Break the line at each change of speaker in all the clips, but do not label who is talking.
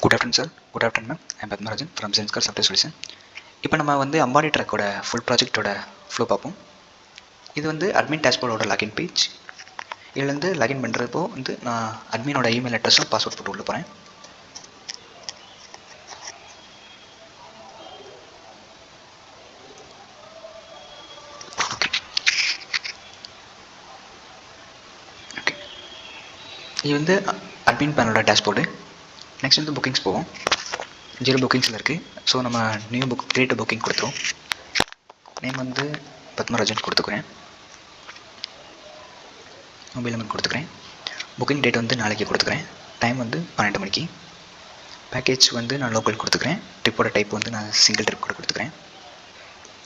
Good afternoon, sir. Good afternoon, ma'am. I'm Padmarajan from Zenskar Software Solution. இப்போ நம்ம வந்து Ambani ட்ரக்கோட full ப்ராஜெக்டோட flow பார்ப்போம். இது வந்து அட்மின் டேஷ்போர்டோட லாகின் பேஜ். இதுலேருந்து லாகின் பண்ணுறப்போ வந்து நான் அட்மினோட இமெயில் அட்ரஸும் பாஸ்வேர்ட் போட்டு உள்ள போகிறேன். ஓகே, இது வந்து அட்மின் பேனலோட டேஷ்போர்டு. நெக்ஸ்ட் வந்து புக்கிங்ஸ் போவோம். 0 புக்கிங்ஸில் இருக்குது. ஸோ நம்ம நியூ புக் கிரியேட் புக்கிங் கொடுத்துருவோம். நேம் வந்து பத்மராஜன் கொடுத்துக்கிறேன். மொபைல் நம்பர் கொடுத்துக்கிறேன். புக்கிங் டேட் வந்து நாளைக்கு கொடுத்துக்கிறேன். டைம் வந்து 12 மணிக்கு. பேக்கேஜ் வந்து நான் லோக்கல் கொடுத்துக்கிறேன். ட்ரிப்போட டைப் வந்து நான் சிங்கிள் ட்ரிப் கூட கொடுத்துக்கிறேன்.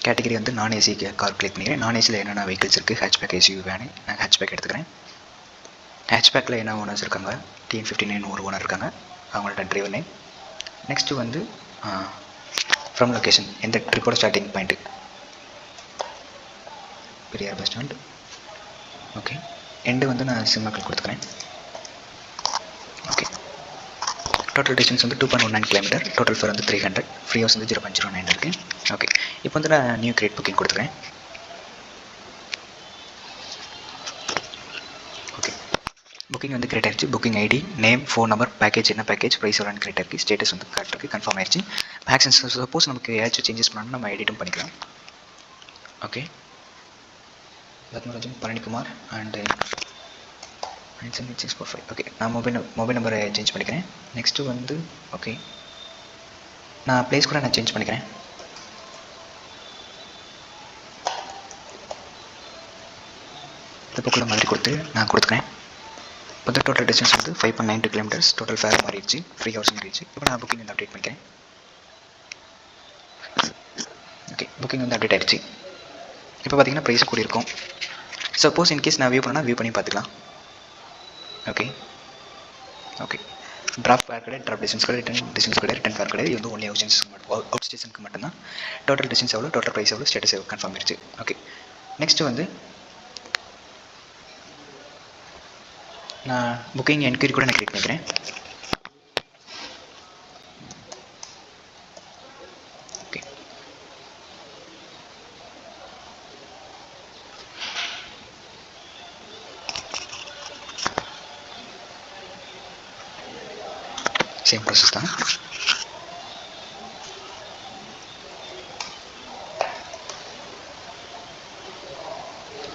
கேட்டகரி வந்து நான் ஏசி கார் கிளிக் பண்ணிக்கிறேன். நான் ஏசியில் என்னென்ன வெஹிக்கிள்ஸ் இருக்குது, ஹேட்ச்பேக் எஸ்யூவி வேனு, நான் ஹேட்ச்பேக் எடுத்துக்கிறேன். ஹேட்ச்பேக்கில் என்ன ஓனர்ஸ் இருக்காங்க, TN59 ஒரு ஓனர் இருக்காங்க, அவங்களோட டிரைவர் நேம். நெக்ஸ்ட்டு வந்து ஃப்ரம் லொக்கேஷன், எந்த ட்ரிப்போட starting point, Periyar bus stand. Okay, end வந்து நான் சிம்மக்கல் கொடுத்துக்கிறேன். ஓகே, டோட்டல் டிஸ்டன்ஸ் வந்து 2.19 km, டோட்டல் ஃபேர் வந்து 300, ஃப்ரீ ஹவுஸ் வந்து 0.09 இருக்குது. ஓகே, இப்போ வந்து நான் நியூ கிரியேட் புக்கிங் கொடுத்துக்கிறேன். ஓகே, புக்கிங் வந்து கிரியேட் ஆகிடுச்சு. Booking ID, name, phone number, package என்ன பேக்கேஜ், ப்ரைஸ் எவ்வளோன்னு கிரியேட் இருக்குது. ஸ்டேட்டஸ் வந்து கரெக்ட் இருக்குது, கன்ஃபார்ம் ஆயிடுச்சு. ஆக்ஷன்ஸ் சப்போஸ் நமக்கு ஏதாச்சும் சேஞ்சஸ் பண்ணணும்னா நம்ம எடிட்டும் பண்ணிக்கலாம். Okay, Padmarajan Palanikumar and 97645. Okay, நான் மொபைல் நம்பரை சேஞ்ச் பண்ணிக்கிறேன். நெக்ஸ்ட்டு வந்து ஓகே, நான் ப்ளேஸ் கூட நான் சேஞ்ச் பண்ணிக்கிறேன். திருப்பக்குள்ள மாதிரி கொடுத்து நான் கொடுத்துக்கிறேன். இப்போ வந்து டோட்டல் டிஸ்டன்ஸ் வந்து 5.92 km, டோட்டல் ஃபேர் மாறிடுச்சு, ஃப்ரீ ஹவர்ஸ் மாறிடுச்சு. இப்போ நான் புக்கிங் வந்து அப்டேட் பண்ணிக்கிறேன். ஓகே, புக்கிங் வந்து அப்டேட் ஆகிடுச்சு. இப்போ பார்த்தீங்கன்னா ப்ரைஸ் கூடி இருக்கும். சப்போஸ் இன்கேஸ் நான் வியூ பண்ணால் வியூ பண்ணி பார்த்துக்கலாம். ஓகே ஓகே, ட்ராப் ஃபேர் கிடையாது, ட்ராப் டிஸ்டன்ஸ் கிடையாது, ரிட்டன் டிஸ்டன்ஸ் கிடையாது, ரிட்டன் ஃபேர் கிடையாது. இது வந்து ஒன்லி அவுட் ஸ்டேஷனுக்கு மட்டும்தான். டோட்டல் டிஸ்டன்ஸ் எவ்வளோ, டோட்டல் ப்ரைஸ் எவ்வளோ, ஸ்டேட்டஸ் எவ்வளோ கன்ஃபார்ம் ஆயிடுச்சு. ஓகே, நெக்ஸ்ட்டு வந்து நான் புக்கிங் என்கொயரி கூட நான் கிரியேட் பண்ணிக்கிறேன். ஓகே, சேம் ப்ராசஸ் தான்.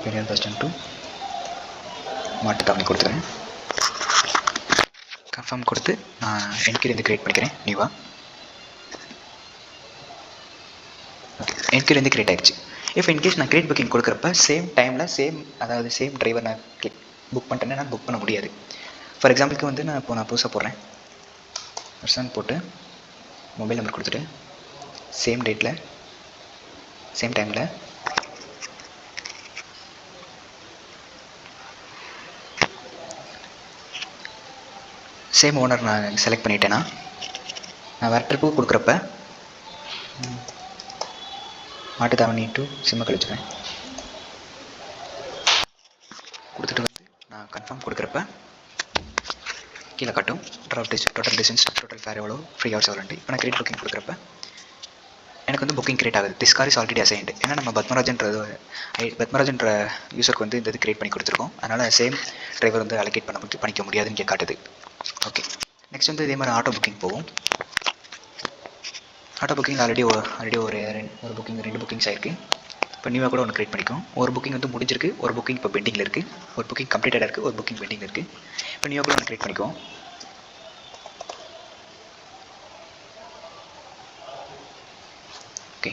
Periyar bus stand to Mattuthavani கொடுத்துக்கிறேன். கன்ஃபார்ம் கொடுத்து நான் என்கொயரி வந்து கிரியேட் பண்ணிக்கிறேன் நியூவாக. என்கொயரி வந்து கிரியேட் ஆகிடுச்சு. இஃப் இன்கேஸ் நான் கிரியேட் புக்கிங் கொடுக்குறப்ப சேம் டைமில் சேம் டிரைவர் நான் புக் பண்ணிட்டேன்னா நான் புக் பண்ண முடியாது. ஃபார் எக்ஸாம்பிளுக்கு வந்து நான் புதுசாக போடுறேன். பர்சன் போட்டு மொபைல் நம்பர் கொடுத்துட்டு சேம் டேட்டில் சேம் டைமில் சேம் ஓனர் நான் செலக்ட் பண்ணிட்டேன்னா நான் வேறு ட்ரிப்புக்கு கொடுக்குறப்ப மாட்டுத்தாவணி டு சிம்ம கழிச்சுக்கிறேன். கொடுத்துட்டு வந்து நான் கன்ஃபார்ம் கொடுக்குறப்ப கீழே காட்டும் டோட்டல் டிஸ்டன்ஸ், டோட்டல் ஃபேர் எவ்வளோ, ஃப்ரீ ஹவர்ஸ் எவ்வளோன்ட்டு. இப்போ நான் கிரியேட் புக்கிங் கொடுக்குறப்ப எனக்கு வந்து புக்கிங் கிரியேட் ஆகுது. This car is already assigned. ஏன்னா நம்ம பத்மராஜன்ற யூஸருக்கு வந்து இந்த இது கிரியேட் பண்ணி கொடுத்துருக்கோம். அதனால் சேம் டிரைவர் வந்து அலோகேட் பண்ணிக்க முடியாதுன்னு இங்கே காட்டுது. ஓகே, நெக்ஸ்ட் வந்து இதே மாதிரி ஆட்டோ புக்கிங் போகும். ஆட்டோ புக்கிங் ஆல்ரெடி ஒரு புக்கிங் 2 புக்கிங்ஸ் ஆயிருக்கு. இப்போ நியூவாக கூட ஒன்று கிரியேட் பண்ணிக்கும். ஒரு புக்கிங் வந்து முடிஞ்சிருக்கு, ஒரு புக்கிங் இப்போ பெண்டிங்கில் இருக்குது, ஒரு புக்கிங் கம்ப்ளீட்டடாக இருக்குது, ஒரு புக்கிங் பெண்டிங்கில் இருக்குது. இப்போ நியூவாக கூட ஒன்று கிரியேட் பண்ணிக்குவோம். ஓகே,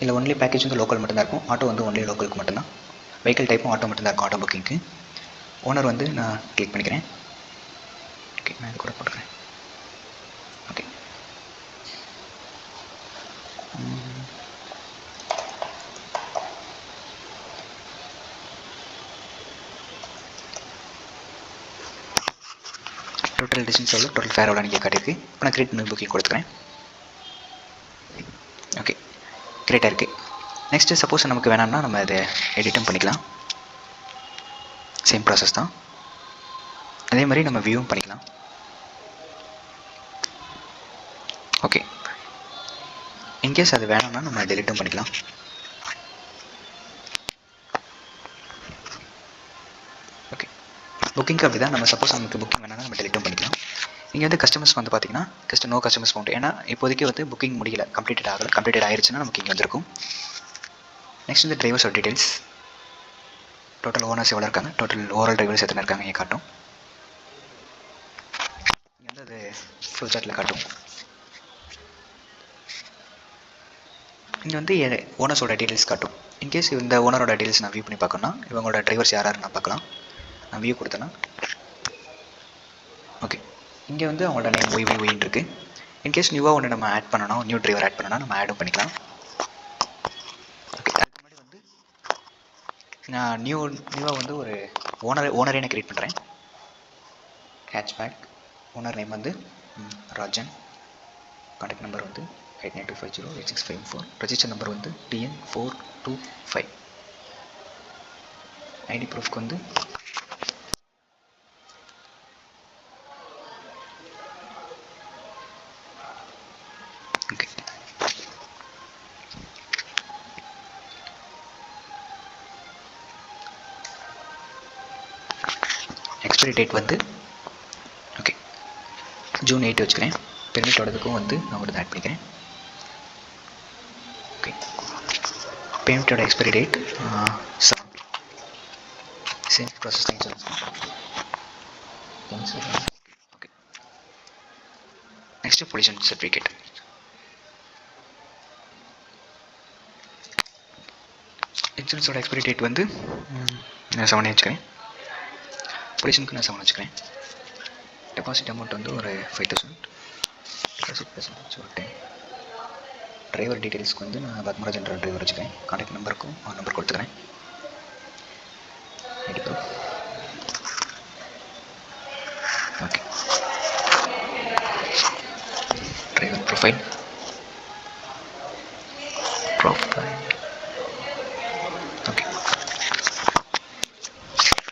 இதில் ஒன்லி பேக்கேஜ் வந்து லோக்கல் மட்டும்தான் இருக்கும். ஆட்டோ வந்து ஒன்லி லோக்கலுக்கு மட்டும்தான். வெஹிக்கிள் டைப்பும் ஆட்டோ மட்டும்தான் இருக்கும். ஆட்டோ புக்கிங்க்கு ஓனர் வந்து நான் கிளிக் பண்ணிக்கிறேன். ஓகே, நான் இது கூட போட்டுக்கிறேன். ஓகே, டோட்டல் டிஸ்டன்ஸ் எவ்வளோ, டோட்டல் ஃபேர் எவ்வளோ நீங்கள் காட்டியிருக்கு. இப்போ நான் கிரியேட் பண்ணி புக்கிங் கொடுத்துக்கிறேன். ஓகே, கிரியேட் ஆயிருக்கு. நெக்ஸ்ட்டு சப்போஸ் நமக்கு வேணாம்னா நம்ம அதை எடிட்டும் பண்ணிக்கலாம். சேம் ப்ராசஸ் தான். அதே மாதிரி நம்ம வியூவும் பண்ணிக்கலாம். ஓகே, இன்கேஸ் அது வேணும்னா நம்ம டெலிட்டும் பண்ணிக்கலாம். ஓகே, புக்கிங்க்கு அப்படி தான். நம்ம சப்போஸ் நமக்கு புக்கிங் வேணாலும் நம்ம டெலிட்டும் பண்ணிக்கலாம். இங்கே வந்து கஸ்டமர்ஸ் வந்து பார்த்தீங்கன்னா நோ கஸ்டமர்ஸ் ஃபவுண்ட். ஏன்னா இப்போதைக்கு வந்து புக்கிங் முடியல, கம்ப்ளீட்டட் ஆகிடுச்சுன்னா நமக்கு இங்கே வந்திருக்கும். நெக்ஸ்ட் வந்து டிரைவர்ஸோட டீடைல்ஸ், டோட்டல் ஓனர்ஸ் எவ்வளோ இருக்காங்க, டோட்டல் ஓவரால் டிரைவர்ஸ் எத்தனை இருக்காங்க இங்கே காட்டும். இங்கே வந்து அது ஃப்ளோ சார்ட்டில் காட்டும். இங்கே வந்து ஓனர்ஸோட டீடைல்ஸ் காட்டும். இன்கேஸ் இந்த ஓனரோட டீடைல்ஸ் நான் வியூ பண்ணி பார்க்கணும்னா இவங்களோட டிரைவர்ஸ் யார் நான் பார்க்கலாம். நான் வியூ கொடுத்தேன்னா ஓகே, இங்கே வந்து அவங்களோட நேம் ஒய்ன்னு இருக்குது. இன்கேஸ் நியூவாக ஒன்று நம்ம ஆட் பண்ணணும், நியூ டிரைவர் ஆட் பண்ணணும்னா நம்ம ஆடும் பண்ணிக்கலாம். ஓகே, அதுக்கு முன்னாடி வந்து நான் நியூவாக வந்து ஒரு ஓனரே நான் க்ரியேட் பண்ணுறேன். ஹேட்ச்பேக் ஓனர் நேம் வந்து ராஜன், கான்டாக்ட் நம்பர் வந்து 8925086554, ரெஜிஸ்டர் நம்பர் வந்து TN425, ஐடி ப்ரூஃப்க்கு வந்து ஓகே, எக்ஸ்பைரி டேட் வந்து ஓகே June 8 வச்சுக்கிறேன். பெர்மிட்டோடதுக்கும் வந்து நான் ஒரு ஆட் பண்ணிக்கிறேன். ஓகே, பேமெண்ட்டோட expiry date 7. Same process okay. Next pollution certificate. இன்சூரன்ஸோட எக்ஸ்பைரி டேட் வந்து நான் 7 வச்சுக்கிறேன். பொல்யூஷனுக்கு நான் 7 வச்சுக்கிறேன். டெபாசிட் அமௌண்ட் வந்து ஒரு 5000. டெபாசிட் பர்சன்டேஜ் ஒரு 10. டிரைவர் டீட்டெயில்ஸ்க்கு வந்து நான் பத்மராஜன்ற டிரைவர் வச்சுக்கிறேன். கான்டாக்ட் நம்பருக்கும் நம்பர் கொடுத்துக்கிறேன். ID proof okay, driver profile okay.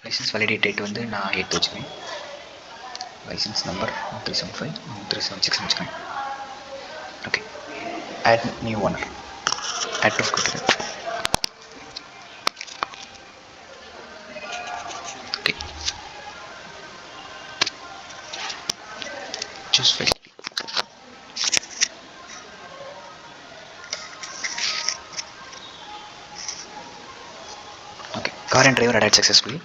License validate date வந்து நான் 8 வச்சுக்கிறேன். லைசன்ஸ் நம்பர் 375 376 வச்சுக்கிறேன். Okay, add new owner, add proof கொடுத்துருக்கேன். Okay, choose file. Okay, car and driver add successfully.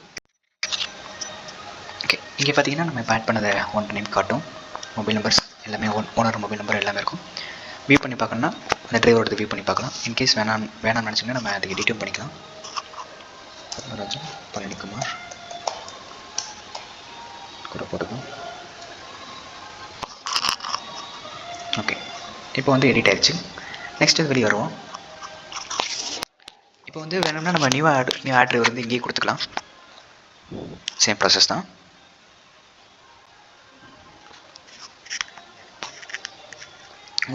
Okay, இங்கே பார்த்தீங்கன்னா நம்ம இப்போ ஆட் பண்ணதை ஓனர் நேம் காட்டும், மொபைல் நம்பர்ஸ் எல்லாமே ஓனர் மொபைல் நம்பர் எல்லாமே இருக்கும். வியூ பண்ணி பார்க்கணுன்னா அந்த டிரைவரோட வியூ பண்ணி பார்க்கலாம். இன்கேஸ் வேணாம்னு நினச்சிங்கன்னா நம்ம அதுக்கு எடிட்டும் பண்ணிக்கலாம். பத்மராஜன் பழனிக்குமார் கூட போட்டுக்கலாம். ஓகே, இப்போ வந்து எடிட் ஆயிடுச்சு. நெக்ஸ்ட் இது வெளியே வருவோம். இப்போ வந்து வேணும்னா நம்ம நியூ ஆட் டிரைவர் வந்து இங்கேயே கொடுத்துக்கலாம். சேம் ப்ராசஸ் தான்.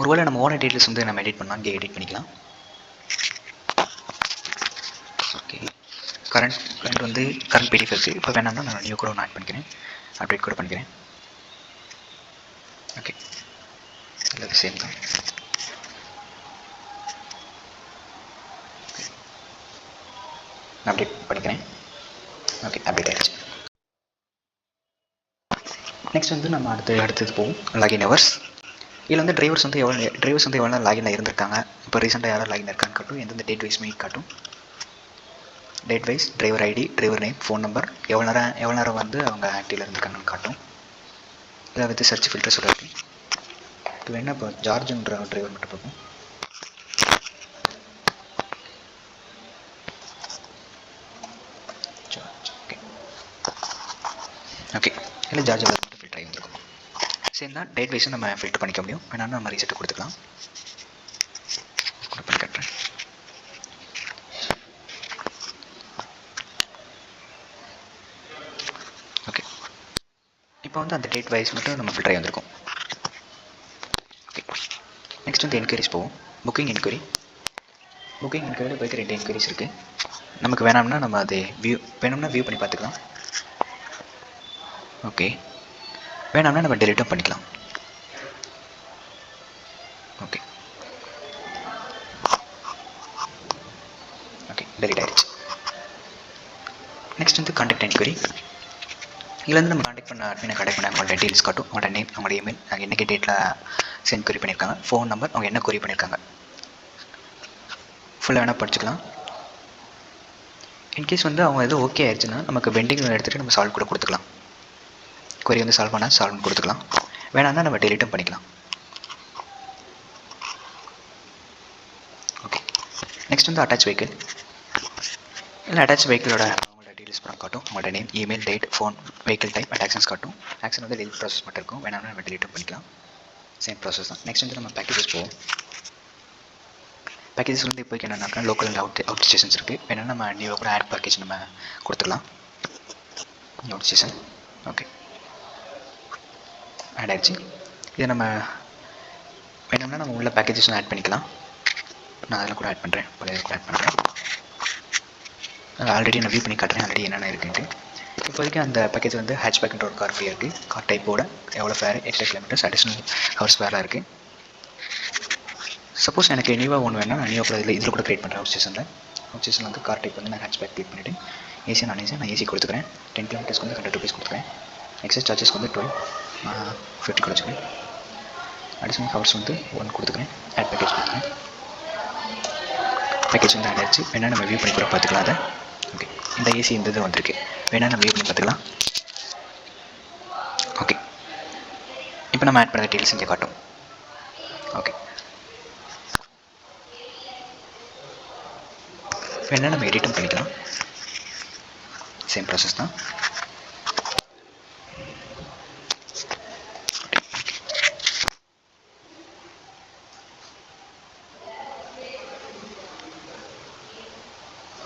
ஒருவேளை நம்ம ஓனர் டீட்டெயில்ஸ் வந்து நம்ம எடிட் பண்ணால் இங்கே எடிட் பண்ணிக்கலாம். ஓகே, கரண்ட் வந்து கரண்ட் பிடிஎஃப் இருக்குது. இப்போ வேணாம்னா நான் நியூ கூட ஒன்று ஆட் பண்ணிக்கிறேன், அப்டேட் கூட பண்ணிக்கிறேன். ஓகே, எல்லாமே சேம் தான். அப்டேட் பண்ணிக்கிறேன். ஓகே, அப்டேட் ஆகிடுச்சு. நெக்ஸ்ட் வந்து நம்ம அடுத்தது போவோம், லாகின் ஹவர்ஸ். இதில் வந்து டிரைவர்ஸ் வந்து எவ்வளோ நேரம் லாகினில் இருந்திருக்காங்க, இப்போ ரீசெண்டாக யாரும் லாகின் இருக்கான்னு காட்டும். எந்தெந்த டேட் வைஸ் மீட் காட்டும். Date wise, driver ID, driver name, phone number, எவ்வளோ நேரம் வந்து அவங்க ஆக்டிவில் இருந்திருக்காங்கன்னு காட்டும். இதை வந்து சர்ச் ஃபில்டர் சொல்லிருக்கு. இப்போ என்ன, இப்போ ஜார்ஜுன்ற டிரைவர் மட்டும் பார்ப்போம். ஓகே ஓகே, இல்லை ஜார்ஜ் மட்டும் ஃபில்டர் ஆகி வந்துருக்கும். சரி தான், டேட் வைஸும் நம்ம ஃபில்டர் பண்ணிக்க முடியும். வேணாலும் நம்ம ரீசெட் கொடுத்துக்கலாம். கூட பண்ணி கட்டுறேன். ஓகே, இப்போ வந்து அந்த டேட் வைஸ் மட்டும் நம்ம ஃபில்டர் ஆகி வந்திருக்கும். ஓகே, நெக்ஸ்ட் வந்து என்கொயரிஸ் போவோம். புக்கிங் என்கொயரியில் போய்க்கு 2 என்கொயரிஸ் இருக்குது. நமக்கு வேணாம்னா நம்ம அதை வேணும்னா வியூ பண்ணி பார்த்துக்கலாம். ஓகே, வேணாம்னா நம்ம டெலிட்டும் பண்ணிக்கலாம். டெலிட் ஆயிடுச்சு. நெக்ஸ்ட் வந்து கான்டாக்ட் என்கொயரி. இதில் வந்து நம்ம கான்டாக்ட் பண்ண அட்மினை கான்டாக்ட் பண்ண அவங்களோட டீல்ஸ் காட்டும். அவங்களோட நேம், அவங்களோட இமெயில், அவங்க என்னைக்கு டேட்டில் சென்ட் கொரி பண்ணியிருக்காங்க, ஃபோன் நம்பர், அவங்க என்ன கொரி பண்ணியிருக்காங்க, ஃபுல்லாக வேணால் படிச்சுக்கலாம். இன்கேஸ் வந்து அவங்க எதுவும் ஓகே ஆயிடுச்சுன்னா நமக்கு பெண்டிங் எடுத்துகிட்டு நம்ம சால்வ் கூட கொடுத்துக்கலாம். கொரி வந்து சால்வ் பண்ணால் சால்வ் கொடுத்துக்கலாம். வேணாம்னா நம்ம டெலிட்டும் பண்ணிக்கலாம். ஓகே. நெக்ஸ்ட் வந்து அட்டாச் வெஹிக்கிள். இல்லை அட்டாச் வெஹிக்கிளோட டீல்ஸ் படம் காட்டும். உங்களோட name, email, date, phone, vehicle type and actions காட்டும். ஆக்ஷன் வந்து டெலிட் ப்ராசஸ் மட்டும் இருக்கும். வேணாலும் நம்ம டெலிட் பண்ணிக்கலாம். சேம் ப்ராசஸ் தான். நெக்ஸ்ட் வந்து நம்ம பேக்கேஜஸ் போவோம். பேக்கேஜஸ் வந்து இப்போதைக்கு என்னென்னாக்கா லோக்கல் அண்ட் அவுட் ஸ்டேஷன்ஸ் இருக்குது. வேணால் நம்ம நியூவாக கூட ஆட் பேக்கேஜ் நம்ம கொடுத்துக்கலாம். அவுட் ஸ்டேஷன் ஓகே ஆட் ஆகிடுச்சு. இதை நம்ம வேணும்னா நம்ம உள்ள பேக்கேஜஸும் ஆட் பண்ணிக்கலாம். நான் அதில் கூட ஆட் பண்ணுறேன், பழைய கூட ஆட் பண்ணுறேன். ஆல்ரெடி நான் வியூ பண்ணி காட்டுறேன் ஆல்ரெடி என்னென்ன இருக்குன்ட்டு. இப்போதைக்கு அந்த பேக்கேஜ் வந்து ஹேட்ச்பேக்ன்ற ஒரு கார் ஃப்ரீயாக இருக்குது. கார் டைப்போட எவ்வளோ fare, extra kilometres, additional hours ஃபேராக இருக்குது. சப்போஸ் எனக்கு நியூவாக ஒன்று வேணால் நான் நியூவாக கூட இதில் கூட க்ரியேட் பண்ணுறேன். அவுட் ஸ்டேஷனில் வந்து கார் டைப் வந்து நான் ஹேட்ச்பேக் கிளிக் பண்ணிவிட்டு ஏசி நான் ஏசி கொடுத்துக்கிறேன். 10 கிலோமீட்டர்ஸ்க்கு வந்து 100 rupees கொடுத்துக்கிறேன். எக்ஸஸ் சார்ஜஸ்க்கு வந்து 50 கொடுத்துக்கிறேன். அடிஷ்னல் ஹவர்ஸ் வந்து 1 கொடுத்துக்கிறேன். ஆட் பேக்கேஜ் கொடுத்துக்கிறேன். பேக்கேஜ் வந்து ஆட் ஆகிடுச்சு. வேணால் நம்ம வியூ பண்ணி கூட பார்த்துக்கலாம். அதை ஓகே இந்த ஏசி இந்த இது வந்திருக்கு. வேணால் நம்ம வியூ பண்ணி பார்த்துக்கலாம். ஓகே இப்போ நம்ம ஆட் பண்ண டீல்ஸ் இங்கே காட்டும். ஓகே வேணால் நம்ம எடிட்டும் பண்ணிக்கலாம். சேம் ப்ராசஸ் தான்.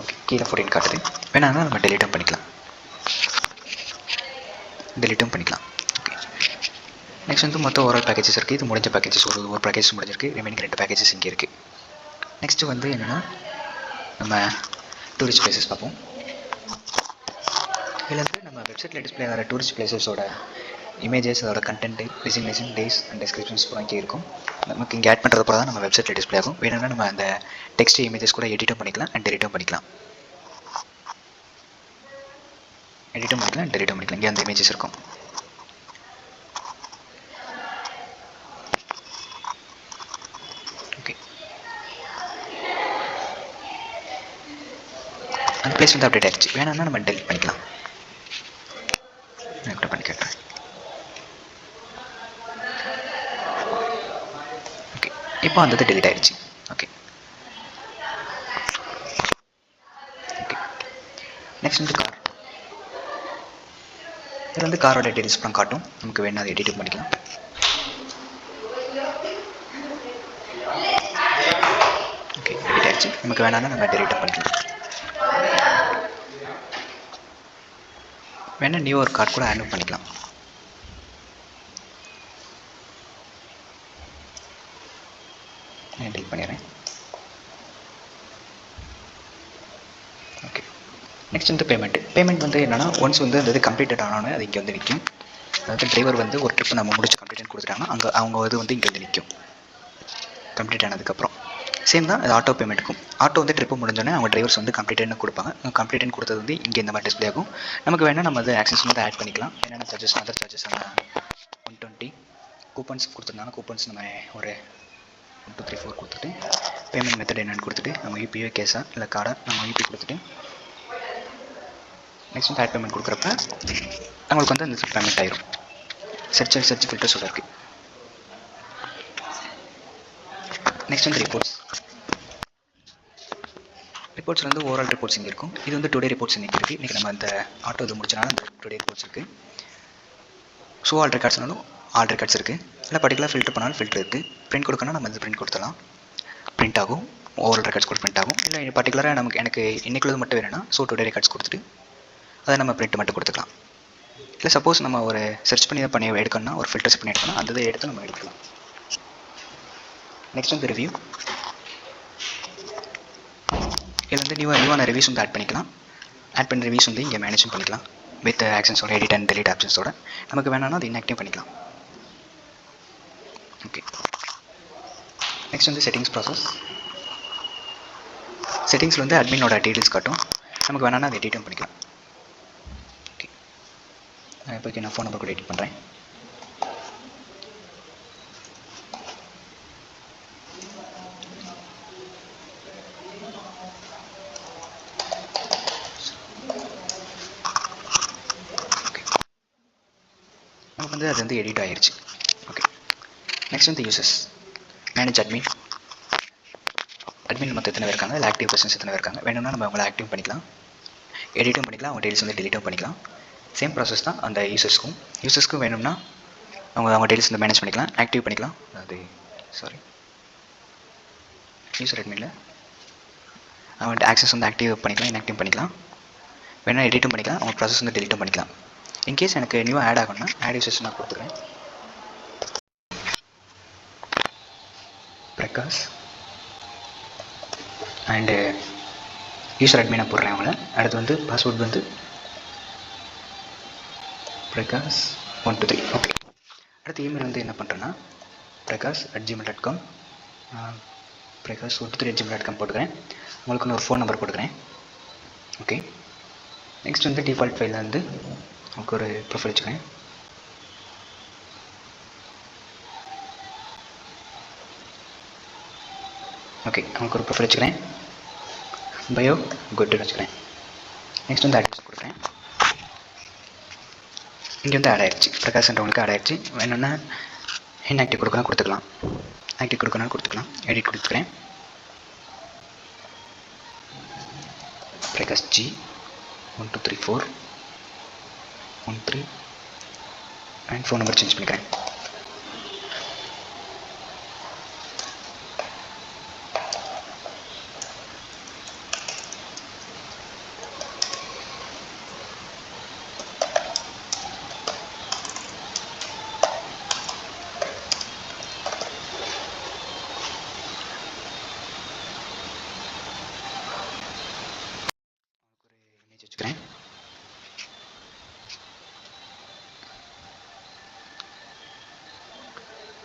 ஓகே கீழே 14 காட்டுது. வேணாலும் நம்ம டெலிட்டும் பண்ணிக்கலாம். ஓகே நெக்ஸ்ட் வந்து மொத்தம் ஓவரால் பேக்கேஜஸ் இருக்குது. இது முடிஞ்ச பேக்கேஜஸ் ஒரு பேக்கேஜஸ் முடிஞ்சிருக்கு. ரிமைனிங் 2 பேக்கேஜஸ் இங்கே இருக்குது. நெக்ஸ்ட்டு வந்து என்னென்னா நம்ம டூரிஸ்ட் பிளேசஸ் பார்ப்போம். இதில் வந்து நம்ம வெப்சைட்டில் டிஸ்பிளே ஆகிற டூரிஸ்ட் பிளேசஸோட இமேஜஸ், அதோட content, designation, days and descriptions கூட இங்கே இருக்கும். நமக்கு இங்கே ஆட் பண்ணுறது போல தான் நம்ம வெப்சைட்டில் டிஸ்பிளே ஆகும். வேணும்னா நம்ம அந்த டெக்ஸ்ட் இமேஜஸ் கூட எடிட்டும் பண்ணிக்கலாம் அண்ட் டெலிட்டும் பண்ணிக்கலாம். இங்கே அந்த இமேஜஸ் இருக்கும். ஓகே அந்த பிளேஸ் வந்து அப்டேட் ஆகிடுச்சு. வேணும்னா நம்ம டெலிட் பண்ணிக்கலாம். நான் கூட பண்ணி கேட்குறேன். ஓகே இப்போ அந்த இது டெலிட் ஆகிடுச்சு. ஓகே நெக்ஸ்ட் வந்து கார். இதில் வந்து காரோட டீடைல்ஸ் படம் காட்டும். நமக்கு வேணும் அதை எடிட் பண்ணிக்கலாம். ஓகே எடிட் ஆகிடுச்சு. நமக்கு வேணாலும் நம்ம டெலிட் பண்ணிக்கலாம். வேணால் நியூ ஒரு கார்டு கூட ஆட் பண்ணிக்கலாம். நான் டெலிட் பண்ணிடுறேன். ஓகே நெக்ஸ்ட் வந்து பேமெண்ட் வந்து என்னென்னா ஒன்ஸ் வந்து அந்த இது கம்ப்ளீட்டட் ஆனோன்னு அது இங்கே வந்து நிற்கும். அதாவது டிரைவர் வந்து ஒரு ட்ரிப் நம்ம முடிச்சு கம்ப்ளீட் கொடுத்துட்டாங்கன்னா அங்கே அவங்க இது வந்து இங்கே வந்து நிற்கும். கம்ப்ளீட் ஆனதுக்கப்புறம் சேம் தான் அது ஆட்டோ பேமெண்ட்டுக்கும். ஆட்டோ வந்து ட்ரிப்பு முடிஞ்சோடனே அவங்க டிரைவர்ஸ் வந்து கம்ப்ளீட்னு கொடுப்பாங்க. கம்ப்ளீட்னு கொடுத்தது வந்து இங்கே இந்த மாதிரி டிஸ்பிளே ஆகும். நமக்கு வேணால் நம்ம அது ஆக்சஸ் வந்து ஆட் பண்ணிக்கலாம். என்னென்ன சார்ஜஸ், அதர் சார்ஜஸ் நம்ம 120 கூப்பன்ஸ் கொடுத்துருந்தாங்க. கூப்பன்ஸ் நம்ம ஒரு 1 2 3 4 கொடுத்துட்டு பேமெண்ட் மெத்தட் என்னென்னு கொடுத்துட்டு நம்ம யூபிஐ கேஷா இல்லை கார்டை நம்ம யூபி கொடுத்துட்டு நெக்ஸ்ட் வந்து ஆட் பேமெண்ட் கொடுக்குறப்ப அவங்களுக்கு வந்து அந்த பேமெண்ட் ஆயிரும். சர்ச் ஃபில்டர்ஸோட இருக்குது. நெக்ஸ்ட் வந்து ரிப்போர்ட்ஸில் வந்து ஓவரால் ரிப்போர்ட்ஸ் இங்கே இருக்கும். இது வந்து டுடே ரிப்போர்ட்ஸ் இன்றைக்கி இருக்குது. இன்றைக்கி நம்ம இந்த ஆட்டோ இது முடிச்சனால அந்த டுடே ரிப்போர்ட்ஸ் இருக்குது. ஸோ ஆல் ரெக்கார்ட்ஸ்னாலும் ஆல் ரெக்கார்ட்ஸ் இருக்குது. இல்லை பர்டிகுலர் ஃபில்டர் பண்ணாலும் ஃபில்டர் இருக்குது. பிரிண்ட் கொடுக்கணும் நம்ம இந்த பிரிண்ட் கொடுத்துடலாம். பிரிண்ட் ஆகும். ஓவரால் ரெக்கார்ட்ஸ் கூட பிரிண்ட் ஆகும். இல்லை பர்டிகுலராக எனக்கு இன்றைக்குள்ளது மட்டும் வேணும்னா ஸோ டுடே ரெக்கார்ட்ஸ் கொடுத்துட்டு அதை நம்ம பிரிண்ட் மட்டும் கொடுத்துக்கலாம். இல்லை சப்போஸ் நம்ம ஒரு சர்ச் பண்ணி எடுக்கணும்னா ஒரு ஃபில்டர்ஸ் பண்ணி எடுக்கணும், அந்த இதை எடுத்து நம்ம எடுக்கலாம். நெக்ஸ்ட் வந்து ரிவ்யூ. இதில் வந்து நியூவான ரிவ்யூஸ் வந்து ஆட் பண்ணிக்கலாம். ஆட் பண்ண ரிவ்யூஸ் வந்து இங்கே மேனேஜ் பண்ணிக்கலாம் வித் ஆக்ஷன்ஸோட எடிட் அண்ட் டெலிட் ஆப்ஷன்ஸோட. நமக்கு வேணாம்னா அது இன்ஆக்டிவ் பண்ணிக்கலாம். ஓகே நெக்ஸ்ட் வந்து செட்டிங்ஸ் ப்ராசஸ். செட்டிங்ஸில் வந்து அட்மினோட டீட்டெயில்ஸ் காட்டும். நமக்கு வேணான்னா அதை எடிட்டும் பண்ணிக்கலாம். ஓகே, இப்போதைக்கு நான் ஃபோன் நம்பர் கூட எடிட் பண்ணுறேன். நமக்கு வந்து அது வந்து எடிட் ஆகிடுச்சு. ஓகே, நெக்ஸ்ட் வந்து யூசர்ஸ் மேனேஜ் அட்மின். அட்மின் மொத்தம் எத்தனை பேர் இருக்காங்க, இல்லை ஆக்டிவ் பர்சன்ஸ் எத்தனை பேர் இருக்காங்க. வேணும்னா நம்ம அவங்கள ஆக்டிவ் பண்ணிக்கலாம், எடிட்டும் பண்ணிக்கலாம், அவங்க டீல்ஸ் வந்து டெலிட்டும் பண்ணிக்கலாம். சேம் ப்ராசஸ் தான் அந்த யூசர்ஸ்க்கும் வேணும்னா அவங்க டீல்ஸ் வந்து மேனேஜ் பண்ணிக்கலாம், ஆக்டிவ் பண்ணிக்கலாம். அது யூசர் அட்மினில் அவங்க ஆக்சஸ் வந்து ஆக்டிவ் பண்ணிக்கலாம், இன்ஆக்டிவ் பண்ணிக்கலாம். வேணா எடிட்டும் பண்ணிக்கலாம், அவங்க ப்ராசஸ் வந்து டெலிட்டும் பண்ணிக்கலாம். இன்கேஸ் எனக்கு நியூவாக ஆட் ஆகணும்னா ஆட் யூசர்ஸ் நான் கொடுத்துக்கிறேன். பிரகாஷ் அண்டு யூசர் அட்மினை போடுறேன் அவங்கள. அடுத்து வந்து பாஸ்வேர்டு வந்து பிரகாஷ் 123. ஓகே, அடுத்து இமெயில் வந்து என்ன பண்ணுறேன்னா prakash@gmail.com prakash123@gmail.com போட்டுக்கிறேன். உங்களுக்கு ஒரு ஃபோன் நம்பர் போட்டுக்கிறேன். ஓகே, நெக்ஸ்ட் வந்து டிஃபால்ட் ஃபைலில் வந்து உங்களுக்கு ஒரு ப்ரொஃபைல் வச்சுக்கிறேன். ஓகே, அவங்களுக்கு ஒரு ப்ரொஃபைல் வச்சுக்கிறேன். பயோ குட்னு வச்சுக்கிறேன். நெக்ஸ்ட் வந்து அட்ரஸ் கொடுக்குறேன். இங்கே வந்து ஆட் ஆகிடுச்சு, பிரகாஷ்ன்றவங்களுக்கு ஆட் ஆகிடுச்சு. வேணும்னா இன்ஆக்டிவ் கொடுக்கலாம், கொடுத்துக்கலாம், ஆக்டிவ் கொடுக்கணும் கொடுத்துக்கலாம். எடிட் கொடுத்துக்கிறேன். Prakash G 123413 and phone number change பண்ணிக்கிறேன். வச்சுக்கிறேன்.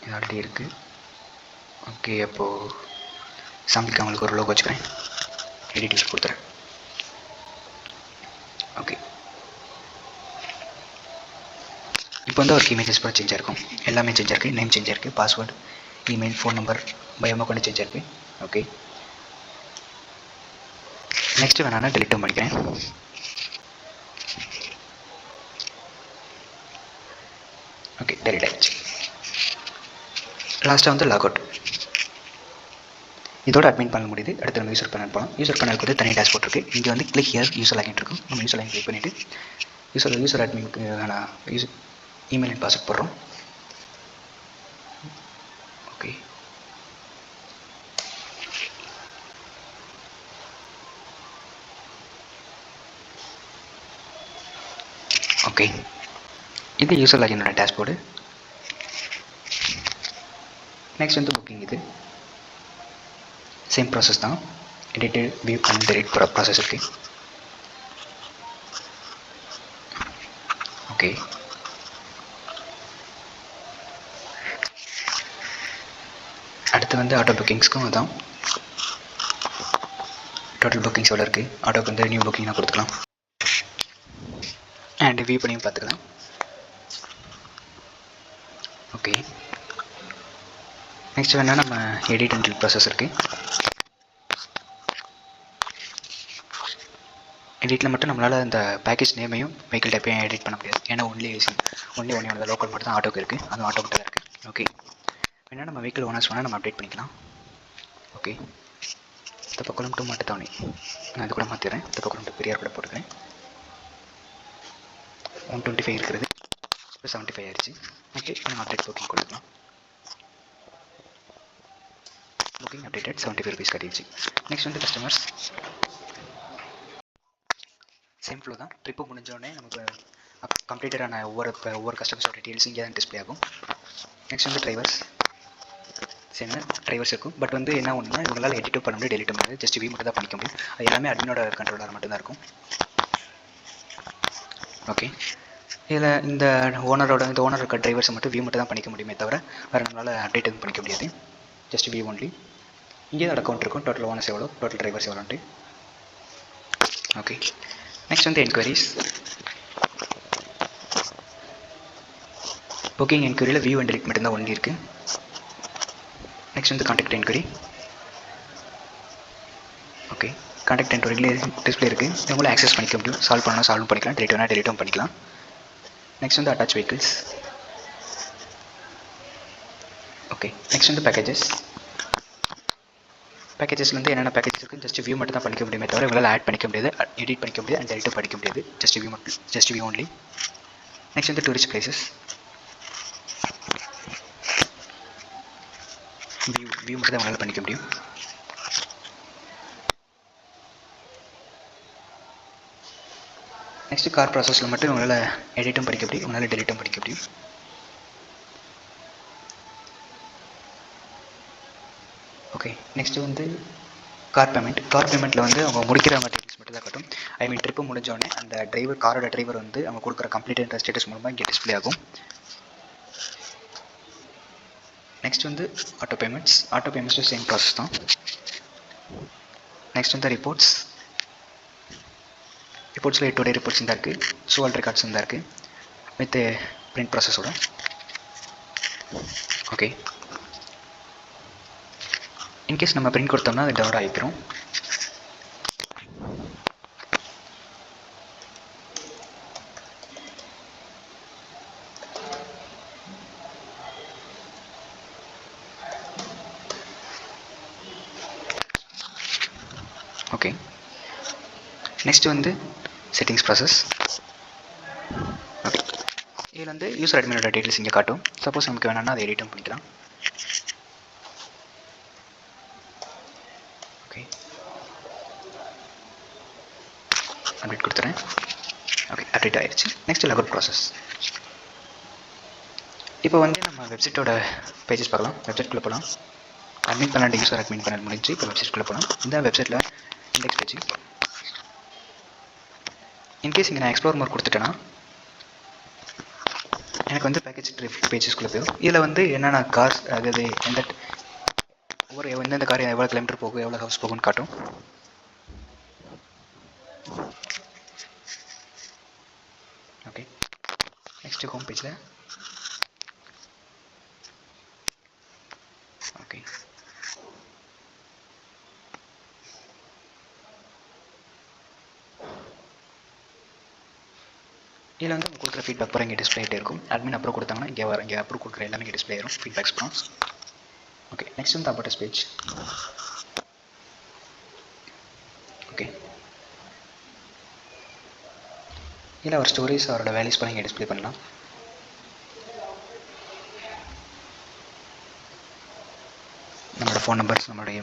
இது ஆல்ரெடி இருக்குது. ஓகே, அப்போது சாம்பிளுக்கு அவங்களுக்கு ஒரு லோகோ வச்சுக்கிறேன். எடிட்டிங்ஸ் கொடுத்துறேன். ஓகே, இப்போ வந்து அவருக்கு இமேஜஸ் கூட சேஞ்ச் ஆகிருக்கும், எல்லாமே சேஞ்ச் ஆகிருக்கு. நேம் சேஞ்ச் ஆகிருக்கு, பாஸ்வேர்டு, இமெயில், ஃபோன் நம்பர், பயமாக கொண்டு சேஞ்ச் ஆகிருக்கு. ஓகே, நெக்ஸ்ட்டு வேணான்னா டெலிட்டும் பண்ணிக்கிறேன். ஓகே, டெலிட் ஆகிடுச்சு. லாஸ்ட்டாக வந்து லாக் அவுட். இதோட அட்மின் பண்ண முடியுது. அடுத்து நம்ம யூசர் பேனல் போகலாம். யூசர் பேனலுக்கு வந்து தனி டேஷ்போர்ட் இருக்குது. இங்கே வந்து கிளிக் ஹியர் யூசர் லாகின் இருக்கும். நம்ம யூசர் லாகின் கிளிக் பண்ணிவிட்டு யூசர் அட்மினுக்கு யூசர் இமெயில் அண்ட் பாஸ்வேர்ட் போடுறோம். ஓகே, ஓகே, இது யூசர் லாகினோட டேஷ்போர்டு. நெக்ஸ்ட் வந்து புக்கிங். இது சேம் ப்ராசஸ் தான், edit view and delete process இருக்குது. ஓகே, அடுத்து வந்து ஆட்டோ புக்கிங்ஸ்க்கும் அதான். டோட்டல் புக்கிங்ஸ் எவ்வளோ இருக்குது, ஆட்டோக்கு வந்து நியூ புக்கிங் தான் கொடுத்துக்கலாம். அண்ட் வியூ பண்ணியும் பார்த்துக்கலாம். ஓகே, நெக்ஸ்ட் வேணால் நம்ம எடிட் அண்ட் டெலிட் ப்ராசஸ் இருக்குது. எடிட்டில் மட்டும் நம்மளால் அந்த பேக்கேஜ் நேமையும் வெஹிக்கிள் டைப்பையும் எடிட் பண்ண முடியாது. ஏன்னா ஒன்லி ஒன்று லோக்கல் மட்டும் தான் ஆட்டோக்கு இருக்குது, அதுவும் ஆட்டோ மட்டும் தான் இருக்குது. ஓகே, வேணால் நம்ம வெஹிக்கிள் ஓனர்ஸ் வேணால் நம்ம அப்டேட் பண்ணிக்கலாம். ஓகே, தப்பக்குளம் டு மாட்டுத்தாவணி நான் இது கூட மாற்றிடுறேன். தப்பக்குளம் டு பெரியார் கூட போட்டுக்கிறேன். 125 இருக்கிறது, இப்போ 75 ஆயிடுச்சு. ஓகே, இப்போ நம்ம அப்டேட் புக்கிங் கொடுத்துக்கலாம். Booking updated, 75 rupees கட்டிடுச்சு. நெக்ஸ்ட் வந்து கஸ்டமர்ஸ். சேம் ஃப்ளோ தான். ட்ரிப்பு முடிஞ்சோடனே நமக்கு கம்ப்ளீட்டடான ஒவ்வொரு கஸ்டமர்ஸோட டீட்டெயில்ஸ் இங்கே தான் டிஸ்பிளே ஆகும். நெக்ஸ்ட் வந்து டிரைவர்ஸ். சேம் டிரைவர்ஸ் இருக்கும். பட் வந்து என்ன ஒன்றுனா இவங்களால் எடிட்டும் பண்ண முடியும், டெலிட்டும் முடியாது. ஜஸ்ட் வியூ மட்டும் தான் பண்ணிக்க முடியும். அது எல்லாமே அட்மினோட கண்ட்ரோலர் மட்டும்தான் இருக்கும். ஓகே, இதில் இந்த ஓனரோட இருக்க டிரைவர்ஸை மட்டும் வியூ மட்டும் தான் பண்ணிக்க முடியுமே தவிர வேறு நம்மளால் அப்டேட் எதுவும் பண்ணிக்க முடியாது. Just view only. இங்கே தான் அக்கௌண்ட் இருக்கும், டோட்டல் ஓனர்ஸ் எவ்வளோ, டோட்டல் டிரைவர்ஸ் எவ்வளோன்ட்டு. ஓகே, நெக்ஸ்ட் வந்து என்கொயரிஸ். புக்கிங் என்கொயரியில் வியூ அண்ட் டெலிட் மட்டும்தான் ஒன்லி இருக்குது. நெக்ஸ்ட் வந்து கான்டாக்ட் என்கொயரி. ஓகே, கான்டாக்ட் என்கொயரியில் டிஸ்பிளே இருக்குது. இவங்களும் ஆக்சஸ் பண்ணிக்க முடியும். சால்வ் பண்ணால் சால்வ் பண்ணிக்கலாம், டெலிட் வேணால் டெலிட்டும் பண்ணிக்கலாம். நெக்ஸ்ட் வந்து அட்டாச் வெஹிக்கிள்ஸ். ஓகே, நெக்ஸ்ட் வந்து பேக்கேஜஸ். பேக்கேஜஸ்ல வந்து என்னென்ன பேக்கேஜஸ் இருக்குது, ஜஸ்ட் வியூ மட்டும் தான் பண்ணிக்க முடியுமே தவிர இவங்களால் ஆட் பண்ணிக்க முடியாது, எடிட் பண்ணிக்க முடியாது, அண்ட் டெலிட்டும் பண்ணிக்க முடியாது. ஜஸ்ட் வியூ மட்டும், ஜஸ்ட் வியூ ஒன்லி. நெக்ஸ்ட் வந்து டூரிஸ்ட் பிளேசஸ். வியூ மட்டும் தான் அவங்களால பண்ணிக்க முடியும். நெக்ஸ்ட் கார் ப்ராசஸில் மட்டும் உங்களால் எடிட்டும் படிக்க முடியும், உங்களால் டெலிட்டும் படிக்க முடியும். ஓகே, நெக்ஸ்ட்டு வந்து கார் பேமெண்ட். கார் பேமெண்ட்டில் வந்து அவங்க முடிக்கிற டீட்டெயில்ஸ் மட்டும் தான் காட்டும். ஐ மீன் ட்ரிப்பு முடிஞ்சோடனே அந்த டிரைவர், காரோட டிரைவர் வந்து அவங்க கொடுக்குற கம்ப்ளீட் என்ற ஸ்டேட்டஸ் மூலமாக இங்கே டிஸ்பிளே ஆகும். நெக்ஸ்ட் வந்து ஆட்டோ பேமெண்ட்ஸ். ஆட்டோ பேமெண்ட்ஸும் சேம் ப்ராசஸ் தான். நெக்ஸ்ட் வந்து ரிப்போர்ட்ஸ். ரிப்போர்ட்ஸில் 8 டே ரிப்போர்ட்ஸ் தான் இருக்குது, சோல் ரெக்கார்ட்ஸ் தான் இருக்குது வித் பிரிண்ட் ப்ராசஸோட. ஓகே, இன்கேஸ் நம்ம பிரிண்ட் கொடுத்தோம்னா அது டவுன்லோட் ஆகிக்கிறோம். ஓகே, நெக்ஸ்ட் வந்து செட்டிங்ஸ் ப்ராசஸ். ஓகே, இதில் வந்து யூசர் அட்மினோட டீட்டெயில்ஸ் இங்கே காட்டும். சப்போஸ் நமக்கு வேணாம்னா அதை எடிட்டும் பண்ணிக்கலாம். ஓகே, அப்டேட் கொடுத்துறேன். ஓகே, அப்டேட் ஆயிடுச்சு. Next logout process. இப்போ வந்து நம்ம வெப்சைட்டோட பேஜஸ் பார்க்கலாம். வெப்சைட்குள்ளே போகலாம். அட்மின் பண்ண யூசர் அட்மின் பண்ண முடிஞ்சு இப்போ வெப்சைட்குள்ளே போகலாம். இந்த வெப்சைட்டில் இண்டெக்ஸ் பேஜ். இன்கேஸ் இங்கே நான் எக்ஸ்ப்ளோர் மோர் கொடுத்துட்டேன்னா எனக்கு வந்து பேக்கேஜ் பேஜஸ்குள்ளே போயிடும். இதில் வந்து என்னென்ன கார்ஸ், அதாவது எந்தெந்த கார் எவ்வளோ கிலோமீட்டர் போகும், எவ்வளோ ஹவர்ஸ் போகும்னு காட்டும். ஓகே, நெக்ஸ்ட் ஹோம் பேஜில். ஓகே, இதில் வந்து கொடுக்குற ஃபீட்பேக் பூரா இங்கே டிஸ்பிளே ஆகிட்டே இருக்கும். அட்மின் அப்ரூவ் கொடுத்தாங்கன்னா இங்கே அப்ரூவ் கொடுக்குற எல்லாமே இங்கே டிஸ்பிளே ஆயிரும், ஃபீட்பேக்ஸ் ப்ராஸ். ஓகே, நெக்ஸ்ட் வந்து அபவுட் பேஜ். ஓகே, இதில் அவர் ஸ்டோரிஸ், அவரோட வேல்யூஸ் பண்ணி இங்கே டிஸ்பிளே பண்ணலாம். நம்மளோட ஃபோன் நம்பர்ஸ், நம்மளுடைய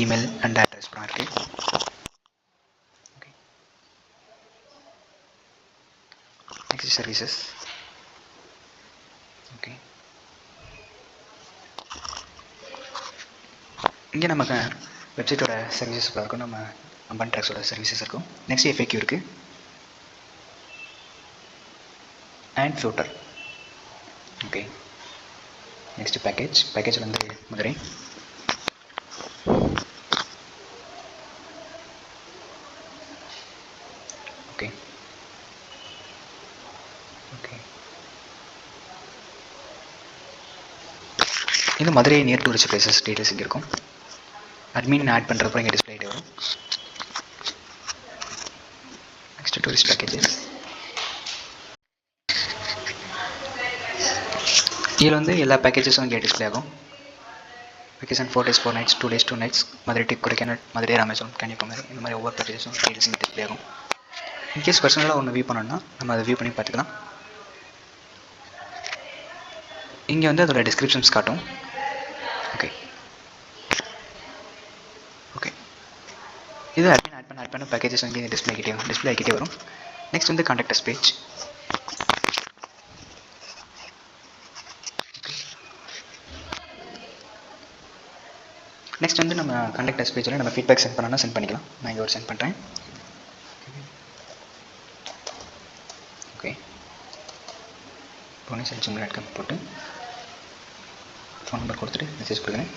இமெயில் அண்ட் அட்ரஸ் ப்ரான் இருக்குது. Okay, next services. ஓகே, இங்கே நமக்கு வெப்சைட்டோட சர்வீசஸ் இருக்கும், நம்ம அம்பன் ட்ராக்ஸோட சர்வீசஸ் இருக்கும். நெக்ஸ்ட் எஃப்ஏக்யூ இருக்குது and future. Okay, next package வந்து மதுரை. ஓகே, ஓகே, இது Madurai near tourist places details இங்கே இருக்கும். அட்மின் ஆட் பண்ணுறப்போ இங்கே டிஸ்பிளே ஆகிட்டு வரும். Next tourist packages. இதில் வந்து எல்லா பேக்கேஜஸும் இங்கே டிஸ்பிளே ஆகும். Vacation 4 days 4 nights, 2 days 2 nights, Madurai to Kodaikanal, Madurai Rameswaram, Kanyakumari, இந்த மாதிரி ஒவ்வொரு பேக்கேஜஸும் டீட்டெயில்ஸ் இங்கே டிஸ்பிளே ஆகும். இன்கேஸ் பர்சனலாக ஒன்று வியூ பண்ணோன்னா நம்ம அதை வியூ பண்ணி பார்த்துக்கலாம். இங்கே வந்து அதோட டிஸ்கிரிப்ஷன்ஸ் காட்டும். ஓகே, ஓகே, இது அட்மின் ஆட் பண்ண பேக்கேஜஸ் வந்து டிஸ்பிளே ஆகிட்டே வரும். நெக்ஸ்ட் வந்து கான்டாக்டர்ஸ் பேஜ். நெக்ஸ்ட் வந்து நம்ம கான்டாக்டர்ஸ் பேஜில் நம்ம ஃபீட்பேக் சென்ட் பண்ணோன்னா சென்ட் பண்ணிக்கலாம். நான் இங்கே ஒரு சென்ட் பண்ணுறேன். ஓகே, Pune@gmail.com போட்டு ஃபோன் நம்பர் கொடுத்துட்டு மெசேஜ் கொடுக்குறேன்.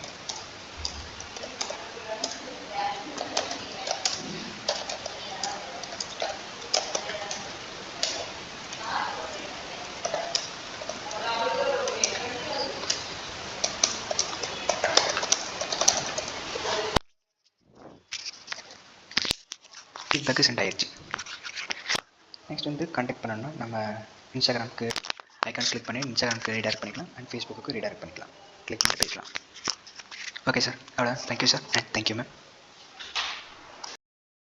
ஃபீட்பேக்கு சென்ட் ஆயிடுச்சு. நெக்ஸ்ட் வந்து கான்டாக்ட் பண்ணணும்னா நம்ம இன்ஸ்டாகிராமுக்கு ஐக்கான் கிளிக் பண்ணி இன்ஸ்டாகிராமுக்கு ரீடைரக்ட் பண்ணிக்கலாம் அண்ட் ஃபேஸ்புக்கு ரீடைரக்ட் பண்ணிக்கலாம். கிளிக் பண்ணி பேசலாம். ஓகே சார், அவ்வளோ. Thank you sir and thank you ma'am.